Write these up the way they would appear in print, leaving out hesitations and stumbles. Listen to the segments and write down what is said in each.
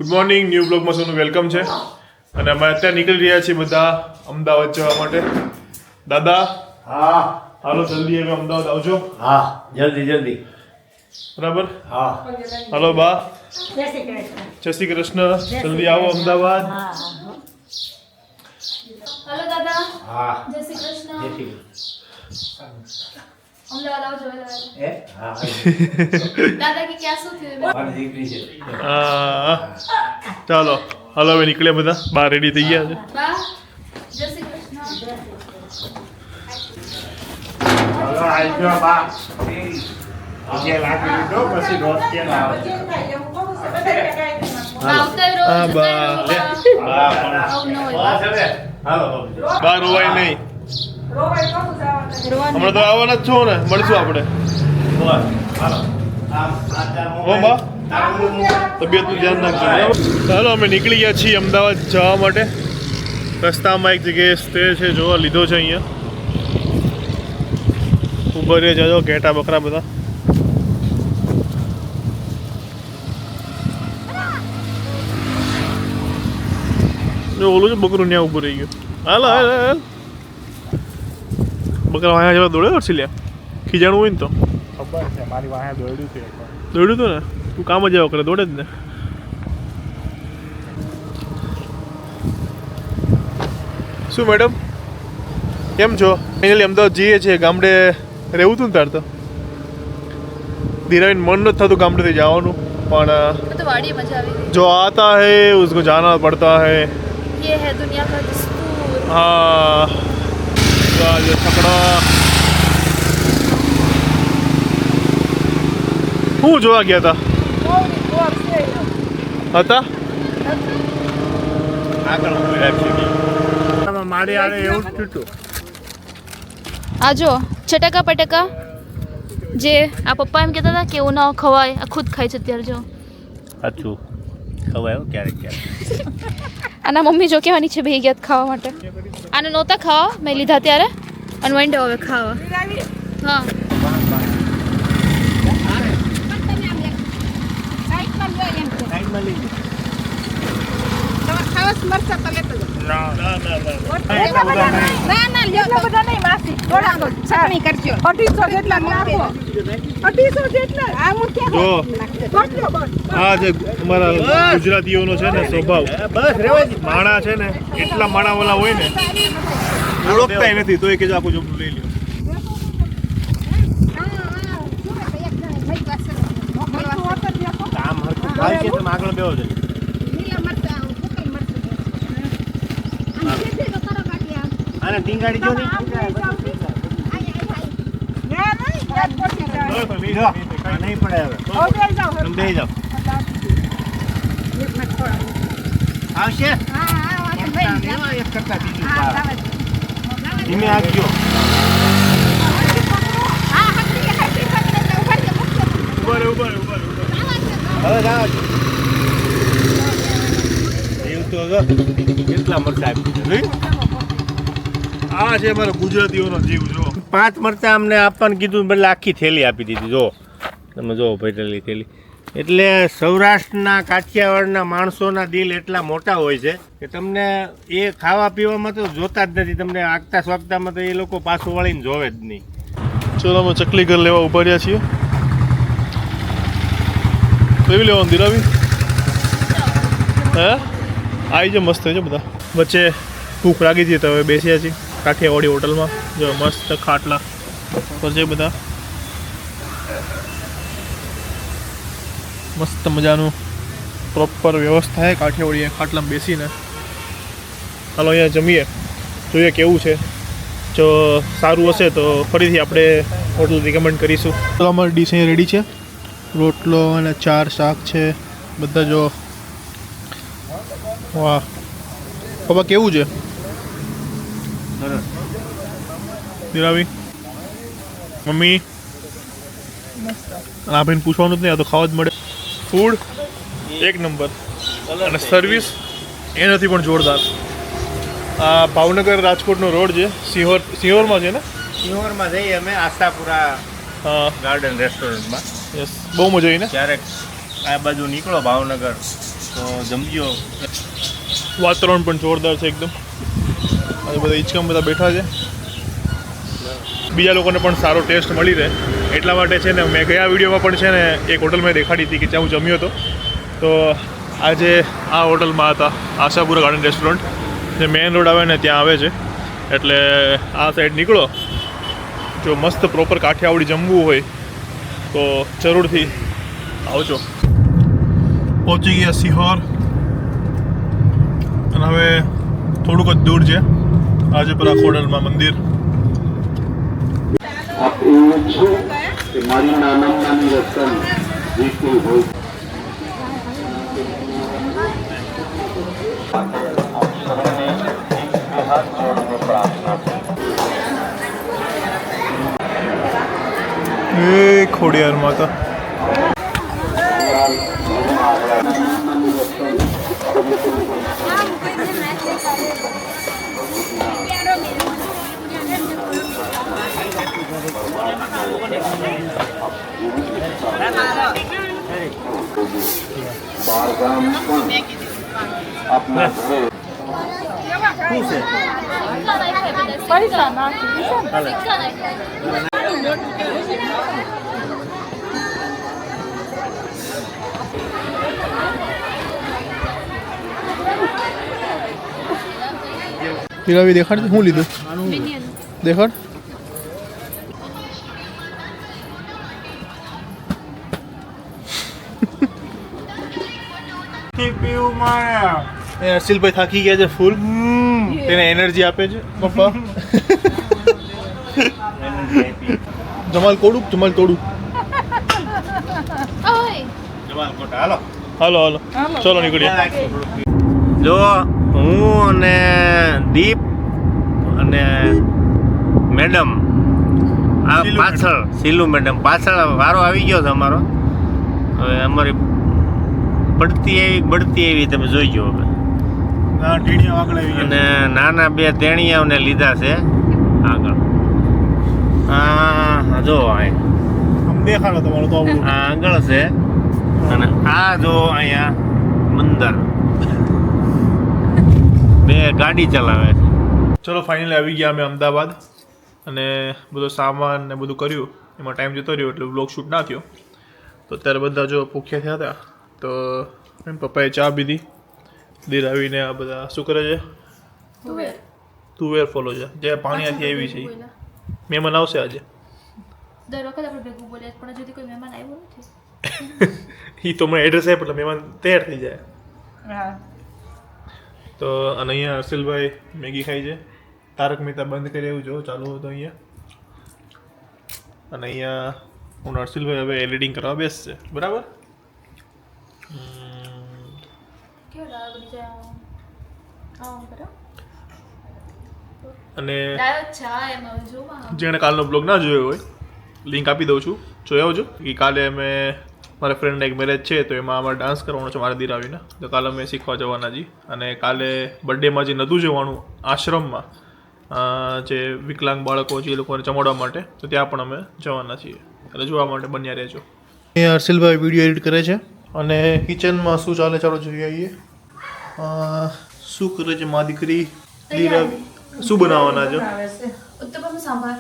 Good morning new બ્લોગમાં સૌનું welcome છે અને અમે અત્યારે નીકળી રહ્યા છીએ બધા અમદાવાદ જવા માટે. દાદા હા હાલો જલ્દી હવે અમદાવાદ આવજો. હા જલ્દી જલ્દી બરાબર? હા હાલો બા, જય શ્રી કૃષ્ણ. જય શ્રી કૃષ્ણ. જલ્દી આવો અમદાવાદ. हेलो दादा હા जय श्री कृष्ण જય શ્રી કૃષ્ણ. अमदावाद आओ जो હે હા दादा की क्या શું થયું મારી દીકરી છે ચાલો હાલો હવે નીકળ્યા બધા, બહાર રેડી થઈ ગયા છે. બા જય શ્રી કૃષ્ણ હલો આવજો બા આજે લાગી દીધો પછી રોજ કેમ આવે બા આવતા રોજ હા, બા. હા આવું ન હોય બસ હવે હાલો બહાર રોવાય નહીં. હમણાં તો આવવાના જ છો ને, મળશું આપણે. બસ હાલો હો બા, તબિયતનું ધ્યાન રાખજો. બરાબર? ચાલો અમે નીકળી ગયા છીએ અમદાવાદ જવા માટે. રસ્તામાં એક જગ્યાએ સ્ટે છે, જોવા લીધો છે અહીંયા. ઉભા રહે જજો, ઘેટા બકરા બધા. જો ઓલું છે બકરું ત્યાં ઊભું રહી ગયું. હાલ હાલ હાલ. બકરા અહીંયા જવા દોડે વર્ષી લ્યા, ખીજાણું હોય ને તો. ખબર છે મારી વાહે દોડ્યું છે દોડ્યું હતું ને, તું કામ જ આવો કરે, દોડે જ ને. શું મેડમ કેમ છો? ફાઇનલી અમદાવાદ જઈએ છીએ. ગામડે રહેવું હતું ને તાર તો ધીરાવીને મન નથી થતું ગામડેથી જવાનું, પણ तो वाड़ी मजा આવી जो आता है उसको जाना पड़ता है. ये है दुनिया का दस्तूर हाँ ये છકડા હું જોવા ગયા હતા આગળ ઊભી રાખી મારી આરે એવું જ થયું આ જો ચટકા પટકા જે આ પપ્પા એમ કહેતા હતા કે એવું ના ખવાય, આ ખુદ ખાય છે અત્યારે. જો સાચું ખવાય ક્યારેક ક્યારેક આના મમ્મી જો કહેવાની છે ભેગી ગયા ખાવા માટે. આને નહોતા ખાવા, મેં લીધા ત્યારે અને વંડો હવે ખાવા. હા જો આ જે અમારા ગુજરાતીઓનો છે ને સ્વભાવ, બસ રેવાજી માણા છે ને એટલા માણાવાળા હોય ને, ઓળખતા નથી તો એ કે આખું જમનું લઈ લ્યો. કામ હરખું થાય છે તમે આગળ બેહો છો આને ટીંગાડી જો નહીં જો નહીં પડે હવે તમે બેહી જાઓ આવશે એક કરતા બીજું ધીમે આવજો ઉભા રહે, ઉભા રહે, ઉભા રહે, ઉભા રહે. હવે જાઓ એવું તો કેટલા મરચા આપી દીધા આ છે અમારા ગુજરાતીઓનો જીવ. જો 5 મરચા અમને આપવાનું કીધું બદલે આખી થેલી આપી દીધી. જો તમે જો ભરેલી થેલી. એટલે સૌરાષ્ટ્રના કાઠિયાવાડના માણસોના દિલ એટલા મોટા હોય છે કે તમને એ ખાવા પીવામાં તો જોતા જ નથી, તમને આગતા સ્વાગતામાં તો એ લોકો પાછું વળીને જોવે જ નહીં. ચલો અમે ચકલી ઘર લેવા ઉભા રહ્યા છીએ. કેવી લેવાનું દિરાવી? હે આવી જો, મસ્ત છે બધા. વચ્ચે ભૂખ લાગી હતી તો હવે બેસ્યા છીએ કાઠિયાવાડી હોટલમાં. જો મસ્ત ખાટલા પર છે બધા, મસ્ત મજાનું પ્રોપર વ્યવસ્થા છે કાઠિયાવાડી ખાટલામાં બેસીને. હાલો અહીંયા જમીએ, જોઈએ કેવું છે. જો સારું હશે તો ફરીથી આપણે હોટલ રિકમેન્ડ કરીશું. તો અમારી ડીશ અહીંયા રેડી છે, રોટલો અને 4 શાક છે બધા. જો વાહ પપ્પા કેવું છે દિરાવી? મમ્મી આ ભાઈને પૂછવાનું જ નહીં, આ તો ખાવા જ મળે. ફૂડ એક નંબર અને સર્વિસ એનાથી પણ જોરદાર. આ ભાવનગર રાજકોટનો રોડ છે, સિહોરમાં છે ને? સિહોરમાં જઈએ અમે આશાપુરા હા ગાર્ડન રેસ્ટોરન્ટમાં. યસ, બહુ મજા આવી ને. ક્યારેક આ બાજુ નીકળો ભાવનગર તો જમજો. વાતાવરણ પણ જોરદાર છે એકદમ. અને બધા હિંચકામાં બધા બેઠા છે. બીજા લોકોને પણ સારો ટેસ્ટ મળી રહે એટલા માટે છે ને મેં ગયા વિડીયોમાં પણ છે ને એક હોટલ મેં દેખાડી હતી કે જ્યાં હું જમ્યો હતો. તો આજે આ હોટલમાં હતા, આશાપુરા ગાર્ડન રેસ્ટોરન્ટ, જે મેઇન રોડ આવે ને ત્યાં આવે છે. એટલે આ સાઈડ નીકળો, જો મસ્ત પ્રોપર કાઠિયાવાડી જમવું હોય તો જરૂરથી આવજો. પહોંચી ગયા સિહોર અને હવે થોડુંક જ દૂર છે આજે પેલા ખોડલમાં મંદિર. આપ એવું છો કે મારી નાની રતન જીતું હોય. એ ખોડિયાર માતા. બારગામ પણ આપના ઘરે હીરાવી દેખાડ, શું લીધું દેખાડ. હર્ષિલભાઈ થાકી ગયા છે ફૂલ, તેને એનર્જી આપે છે પપ્પા. જમાલ કોડું, જમાલ તોડું. હાલો હાલો ચલો નીકળીએ. જો હું અને દીપ અને મેડમ આ પાછળ શીલુ મેડમ પાછળ વારો આવી ગયો છે અમારો. હવે અમારી બળતી એવી તમે જોઈ ગયો હવે. અને નાના બે તેણિયાઓને લીધા છે આગળ. હા જો દેખાડો તમારો તો આ આગળ છે અને આ જો અહીંયા મંદર બે ગાડી ચલાવે છે. ચલો ફાઇનલી આવી ગયા અમે અમદાવાદ અને બધો સામાન ને બધું કર્યું. એમાં ટાઈમ જતો રહ્યો એટલે બ્લોગ શૂટ ના થયો. તો અત્યારે બધા જો ભૂખ્યા થયા હતા તો એમ પપ્પાએ ચા પીધી. દીર આવીને આ બધા શું કરે છે? તુવેર ફોલો છે જે પાણીયાથી આવી છે. મહેમાન આવશે આજે. દર વખત આપણે ભેગું બોલીએ પણ હજુ સુધી કોઈ મહેમાન આવ્યો નથી. એ તો મને એડ્રેસ આપે એટલે મહેમાન તૈયાર થઈ જાય. તો અને અહીંયા હર્ષિલભાઈ મેગી ખાઈ છે. તારક મહેતા બંધ કરી એવું જો ચાલુ હતો અહીંયા. અને અહીંયા હું હર્ષિલભાઈ હવે એડિટિંગ કરવા બેસશે બરાબર. અને જેણે કાલનો બ્લોગ ના જોયો હોય લિંક આપી દઉં છું, જોઈ આવજો. કે કાલે અમે મારા ફ્રેન્ડના એક મેરેજ છે તો એમાં અમારે ડાન્સ કરવાનો છે મારા દીર આવીને. તો કાલે અમે શીખવા જવાના છીએ. અને કાલે બર્થડેમાં જે નહોતું જવાનું આશ્રમમાં જે વિકલાંગ બાળકો છે એ લોકોને જમાડવા માટે, તો ત્યાં પણ અમે જવાના છીએ. એટલે જોવા માટે બન્યા રહેજો. અહીંયા હર્ષિલભાઈ વિડીયો એડિટ કરે છે અને કિચનમાં શું ચાલે ચાલો જોઈ આવીએ. શું કરે છે મા દીકરી? શું બનાવવાના છો? ઉત્તપમ સાંભાર.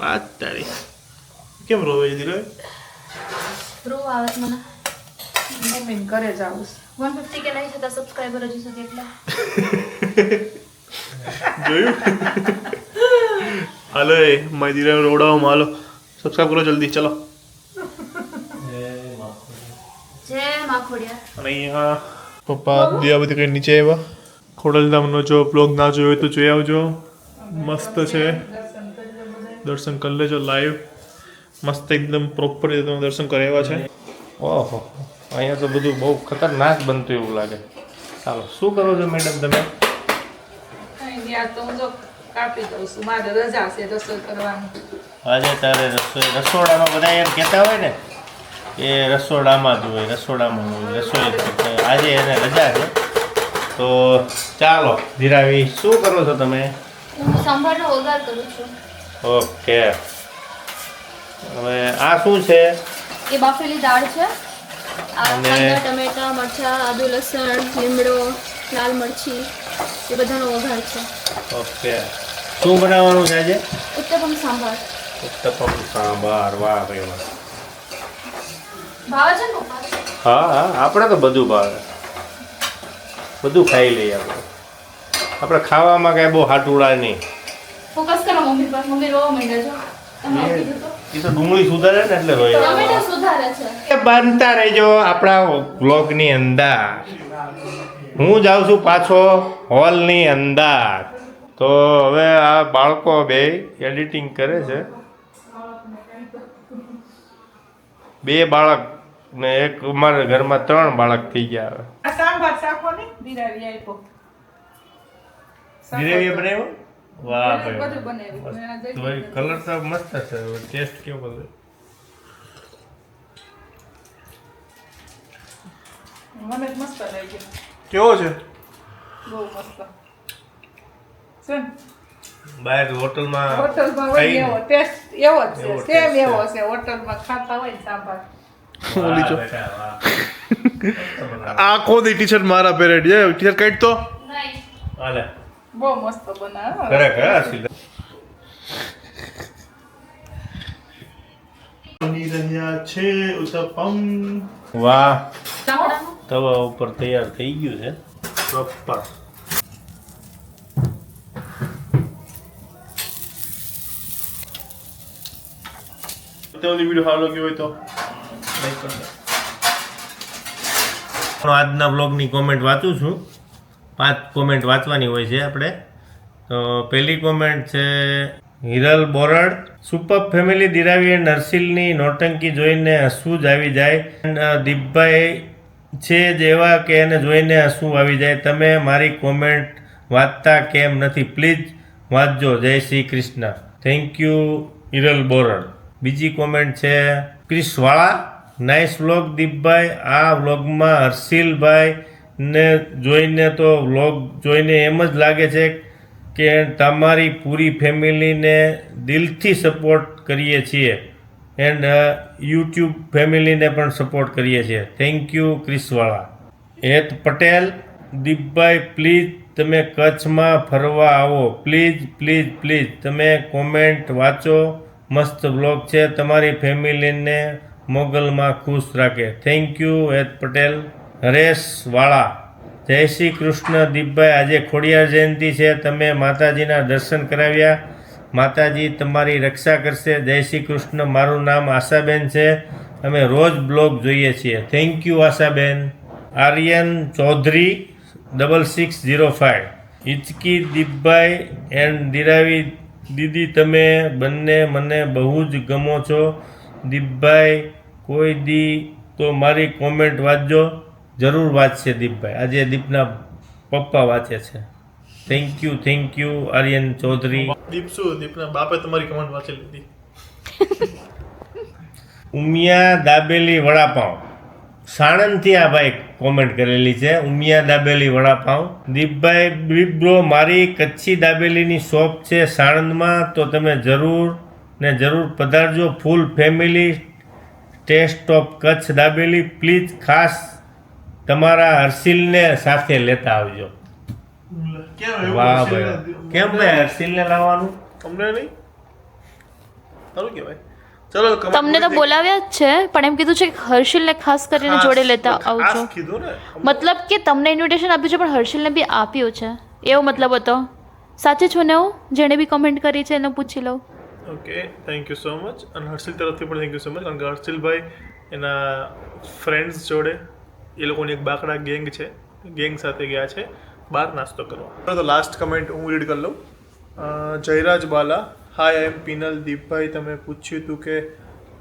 આ તારી કેમ રોવે છે ધીરે? રો આવે મને. મમ્મી ઘરે જાઉં 150 કે નહીં થતા સબસ્ક્રાઇબર હજી સુધી એટલા. જોયું? હાલો એ મારી ધીરે રોડાવવામાં હાલો સબસ્ક્રાઇબ કરો જલ્દી ચલો. જય માં ખોડિયાર. અને અહીંયા પપ્પા દિયાબતી કઈ નીચે આવ્યા. ખોડલધામનો જો બ્લોગ ના જોયો હોય તો જોઈ આવજો. મસ્ત છે, દર્શન કરી લેજો લાઈવ. મસ્ત એકદમ પ્રોપર રીતે તમે દર્શન કરાવ્યા છે. ઓહો અહીંયા તો બધું બહુ ખતરનાક બનતું એવું લાગે. ચાલો શું કરો છો મેડમ તમે? તો હું જો કાપી દઉં છું, મારે રજા છે રસોઈ કરવાની. આજે તારે રસોડામાં બધા એમ કહેતા હોય ને કે રસોડામાં જ હોય, રસોડામાં હોય રસોઈ. આજે એને રજા છે તો ચાલો ધીરાવી શું કરો છો તમે? હું સાંભારનો વઘાર કરું છું. ઓકે હવે આ શું છે? એ બાફેલી દાળ છે અને કાંદા ટમેટા મરચાં આદુ લસણ લીમડો લાલ મરચી એ બધાનો વઘાર છે. ઓકે, શું બનાવવાનું છે આજે? ઉત્તપમ સાંભાર ઉત્તપમ સાંભાર. વાહ ભાઈ વાહ. ભાવે છે ને પપ્પા? હા હા, આપણે તો બધું ભાવે, બધું ખાઈ લઈએ આપણે. આપણે ખાવામાં કાંઈ બહુ હાટુડા નહીં. ફોકસ કરો મમ્મી પર. મમ્મી રોવા માંડ્યા છો. તમે એ કીધું તો એ તો ડુંગળી સુધારે ને એટલે રોય. ટમેટા સુધારે છે. બનતા રહેજો આપણા બ્લોગની અંદર. હું જાઉં છું પાછો હોલની અંદર. તો હવે આ બાળકો બે એડિટિંગ કરે છે. 2 બાળક ને એક અમારા ઘરમાં 3 બાળક થઈ ગયા હવે. આ સાંભાર શાકો ને દિરાવી આપ્યો. ધીરે બનાવ્યો. વાહ બધું ભાઈ, બનાવ્યું. મેં આ તો ભાઈ કલર તો મસ્ત છે. ટેસ્ટ કેવો છે? મને મસ્ત લાગ્યું. કેવો છે? બહુ મસ્ત. છે ને? બહાર હોટલમાં હોટલમાં હોય એવો ટેસ્ટ એવો જ છે. સેમ એવો છે. હોટલમાં ખાતા હોય ને સાંભાર. ઓલી જો. બેટા, વાહ. આખો દી ટી શર્ટ મારા પહેરે છે. ટી શર્ટ કાઢ તો. નહીં. હાલે. બહુ મસ્ત બનાવે. ખરેખર સીધા. બની રહ્યા છે ઉત્તપમ. વાહ, ચામડાનું તવા ઉપર તૈયાર થઈ ગયું છે પ્રોપર. અત્યારનો વિડીયો સારો લાગ્યો હોય તો લાઈક કરજો. આજના બ્લોગની કોમેન્ટ વાંચું છું. 5 કોમેન્ટ વાંચવાની હોય છે આપણે. તો પહેલી કોમેન્ટ છે હિરલ બોરડ. સુપર ફેમિલી દિરાવી એન્ડ હર્ષિલની નોટંકી જોઈને હસવું જ આવી જાય. દીપભાઈ છે જેવા કે એને જોઈને હસવું આવી જાય. તમે મારી કોમેન્ટ વાંચતા કેમ નથી? પ્લીઝ વાંચજો. જય શ્રી કૃષ્ણ. Thank you Hiral બોરડ. બીજી કોમેન્ટ છે ક્રિશવાળા. Nice vlog Deepbhai. આ વ્લોગમાં હર્ષિલભાઈ ને જોઈને તો વ્લોગ જોઈને એમ જ લાગે છે કે તમારી પૂરી ફેમિલીને દિલથી સપોર્ટ કરીએ છીએ એન્ડ યુટ્યુબ ફેમિલીને પણ સપોર્ટ કરીએ છીએ. થેન્ક યુ ક્રિશવાળા. હેત પટેલ. દીપભાઈ પ્લીઝ તમે કચ્છમાં ફરવા આવો. પ્લીઝ પ્લીઝ પ્લીઝ તમે કોમેન્ટ વાંચો. મસ્ત બ્લોગ છે. તમારી ફેમિલીને મોગલમાં ખુશ રાખે. થેન્ક યુ હેત પટેલ. હરેશ વાળા. જય શ્રી કૃષ્ણ દીપભાઈ. આજે ખોડિયાર જયંતિ છે. તમે માતાજીના દર્શન કરાવ્યા. માતાજી તમારી રક્ષા કરશે. જય શ્રી કૃષ્ણ. મારું નામ આશાબેન છે. અમે રોજ બ્લોગ જોઈએ છીએ. થેન્ક યુ આશાબેન. આર્યન ચૌધરી 6605. હિચકી દીપભાઈ એન્ડ દિરાવી દીદી તમે બંને મને બહુ જ ગમો છો. દીપભાઈ કોઈ દી તો મારી કોમેન્ટ વાંચજો. જરૂર વાંચશે દીપભાઈ. આજે દીપના પપ્પા વાંચે છે. Thank you Aryan Chaudhary. દીપસુ દીપના બાપે તમારી કમેન્ટ વાંચી લીધી. ઉમિયા દાબેલી વડાપાઉં. સાણંદથી આ ભાઈ કોમેન્ટ કરેલી છે. ઉમિયા દાબેલી વડાપાઉં. દીપભાઈ દીપ બ્રો મારી કચ્છી દાબેલીની શોપ છે સાણંદમાં. તો તમે જરૂર પધારજો. Full family taste of Kutch dabeli. Please ખાસ તમારા હર્ષિલને સાથે લેતા આવજો. કેમ એવું? વાહ ભાઈ. કેમ ભાઈ હર્ષિલને લાવવાનું? તમને નહીં સારું કહેવાય. ચલો તમને તો બોલાવ્યા જ છે પણ એમ કીધું છે કે હર્ષિલને ખાસ કરીને જોડે લેતા આવજો. કીધું ને. મતલબ કે તમને ઇન્વિટેશન આપ્યું છે પણ હર્ષિલને બી આપ્યું છે એવો મતલબ હતો. સાચે છો ને? હું જેણે બી કમેન્ટ કરી છે એને પૂછી લઉં. Okay thank you so much. અને હર્ષિલ તરફથી પણ થેન્ક યુ સો મચ. કારણ કે હર્ષિલભાઈ એના ફ્રેન્ડ્સ જોડે એ લોકોની એક બાકડા ગેંગ છે. ગેંગ સાથે ગયા છે બહાર નાસ્તો કરવા. તો લાસ્ટ કમેન્ટ હું રીડ કરી લઉં. જયરાજ બાલા. હાય આઈ એમ પિનલ. દીપભાઈ તમે પૂછ્યું હતું કે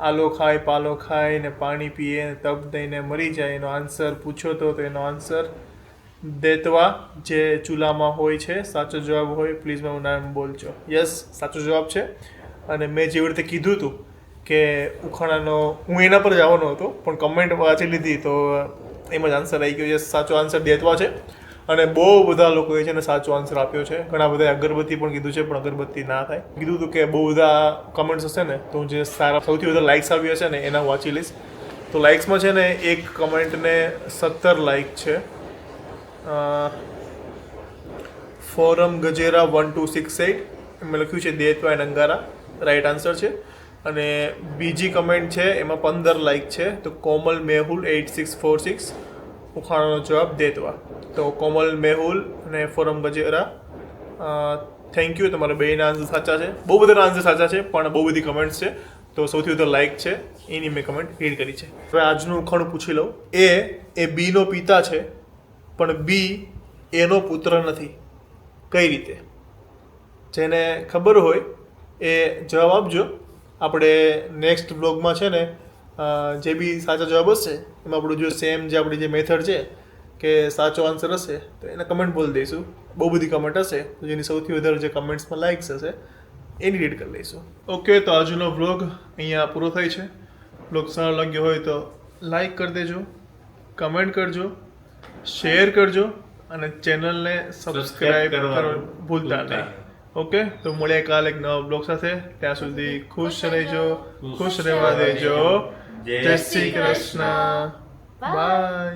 આલો ખાય પાલો ખાય ને પાણી પીએ ને તપ દઈને મરી જાય. એનો આન્સર પૂછ્યો તો એનો આન્સર દેતવા જે ચૂલામાં હોય છે. સાચો જવાબ હોય પ્લીઝ મારું નામ બોલજો. યસ સાચો જવાબ છે. અને મેં જેવી રીતે કીધું હતું કે ઉખાણાનો હું એના પર જવાનો હતો પણ કમેન્ટ વાંચી લીધી તો એમ જ આન્સર આવી ગયો. યસ સાચો આન્સર દેતવા છે. અને બહુ બધા લોકોએ છે ને સાચો આન્સર આપ્યો છે. ઘણા બધા અગરબત્તી પણ કીધું છે પણ અગરબત્તી ના થાય. કીધું હતું કે બહુ બધા કમેન્ટ્સ હશે ને તો હું જે સારા સૌથી વધારે લાઇક્સ આવી હશે ને એના વાંચી લઈશ. તો લાઇક્સમાં છે ને એક કમેન્ટને 17 લાઇક છે. ફોરમ ગજેરા 1268 એમાં લખ્યું છે દેતવા એન્ડ અંગારા, રાઈટ આન્સર છે. અને બીજી કમેન્ટ છે એમાં 15 લાઇક છે. તો કોમલ મેહુલ 8646 ઉખાણાનો જવાબ દેતવા. તો કોમલ મેહુલ અને ફોરમ ગજેરા થેન્ક યુ, તમારા બેના આન્સર સાચા છે. બહુ બધા આન્સર સાચા છે પણ બહુ બધી કમેન્ટ્સ છે, તો સૌથી વધારે લાઇક છે એની મેં કમેન્ટ રીડ કરી છે. હવે આજનું ઉખાણું પૂછી લઉં. એ બીનો પિતા છે પણ બી એનો પુત્ર નથી. કઈ રીતે? જેને ખબર હોય એ જવાબ આપજો. આપણે નેક્સ્ટ બ્લોગમાં છે ને જે બી સાચો જવાબ હશે એમાં આપણું જો સેમ જે આપણી જે મેથડ છે કે સાચો આન્સર હશે તો એને કમેન્ટ બોલી દઈશું. બહુ બધી કમેન્ટ હશે તો જેની સૌથી વધારે જે કમેન્ટ્સમાં લાઇક્સ હશે એની રીડ કરી લઈશું. ઓકે, તો આજનો વ્લોગ અહીંયા પૂરો થાય છે. વ્લોગ સારો લાગ્યો હોય તો લાઈક કરી દેજો, કમેન્ટ કરજો, શેર કરજો અને ચેનલને સબસ્ક્રાઈબ કરવાનું ભૂલતા નહીં. ઓકે, તો મળીએ કાલે એક નવા બ્લોગ સાથે. ત્યાં સુધી ખુશ રહેજો, ખુશ રહેવા દેજો. જય શ્રી કૃષ્ણ. બાય.